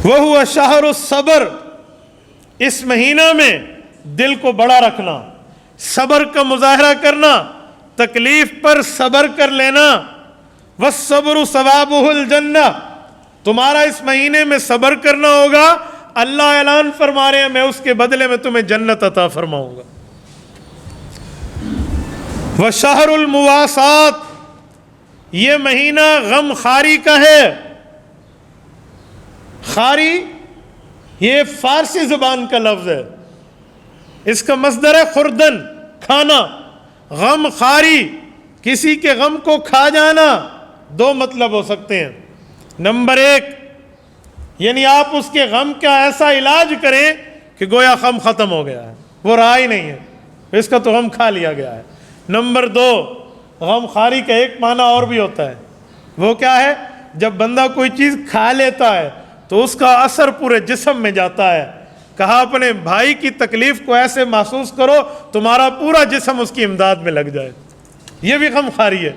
وَهُوَ شَهْرُ الصَّبْرِ، اس مہینہ میں دل کو بڑا رکھنا، صبر کا مظاہرہ کرنا، تکلیف پر صبر کر لینا۔ وَالصَّبْرُ ثَوَابُهُ الْجَنَّةُ، تمہارا اس مہینے میں صبر کرنا ہوگا، اللہ اعلان فرما رہے ہیں میں اس کے بدلے میں تمہیں جنت عطا فرماؤں گا۔ وَشَهْرُ الْمُوَاسَاةِ، یہ مہینہ غم خاری کا ہے۔ خاری یہ فارسی زبان کا لفظ ہے، اس کا مصدر ہے خوردن، کھانا۔ غم خاری، کسی کے غم کو کھا جانا، دو مطلب ہو سکتے ہیں۔ نمبر ایک، یعنی آپ اس کے غم کا ایسا علاج کریں کہ گویا غم ختم ہو گیا ہے، وہ رہا ہی نہیں ہے، اس کا تو غم کھا لیا گیا ہے۔ نمبر دو، غم خاری کا ایک معنی اور بھی ہوتا ہے، وہ کیا ہے؟ جب بندہ کوئی چیز کھا لیتا ہے تو اس کا اثر پورے جسم میں جاتا ہے۔ کہا اپنے بھائی کی تکلیف کو ایسے محسوس کرو تمہارا پورا جسم اس کی امداد میں لگ جائے، یہ بھی غم خاری ہے۔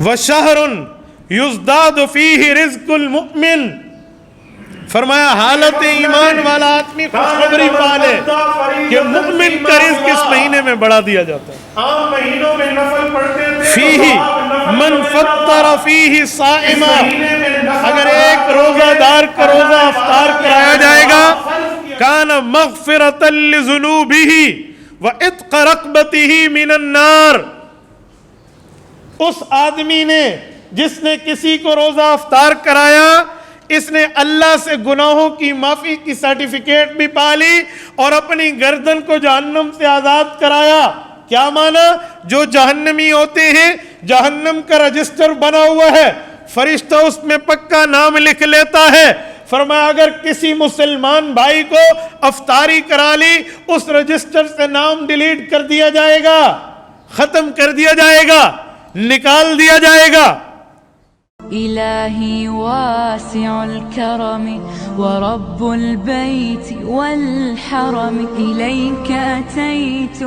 وَشَهْرٌ يُزْدَادُ فِيهِ رِزْقُ الْمُؤْمِنِ، فرمایا حالت ایمان والا آدمی خوشخبری پالے کہ مؤمن کا رزق اس مہینے میں بڑھا دیا جاتا ہے۔ عام مہینوں میں نفل پڑھتے تھے، فِيهِ مَنْ فَطَّرَ فِيهِ صَائِمًا، اگر ایک روزہ دار کا روزہ افطار کرایا جائے گا، كَانَ مَغْفِرَةً لِذُنُوبِهِ وَعِتْقَ رَقْبَتِهِ مِنَ النَّارِ، اس آدمی نے جس نے کسی کو روزہ افطار کرایا، اس نے اللہ سے گناہوں کی معافی کی سرٹیفکیٹ بھی پالی اور اپنی گردن کو جہنم سے آزاد کرایا۔ کیا معنی؟ جو جہنمی ہوتے ہیں جہنم کا رجسٹر بنا ہوا ہے، فرشتہ اس میں پکا نام لکھ لیتا ہے۔ فرمایا اگر کسی مسلمان بھائی کو افطاری کرا لی، اس رجسٹر سے نام ڈیلیٹ کر دیا جائے گا، ختم کر دیا جائے گا، نکال دیا جائے گا۔ إلهي واسع الكرم ورب البيت والحرم إليك أتيت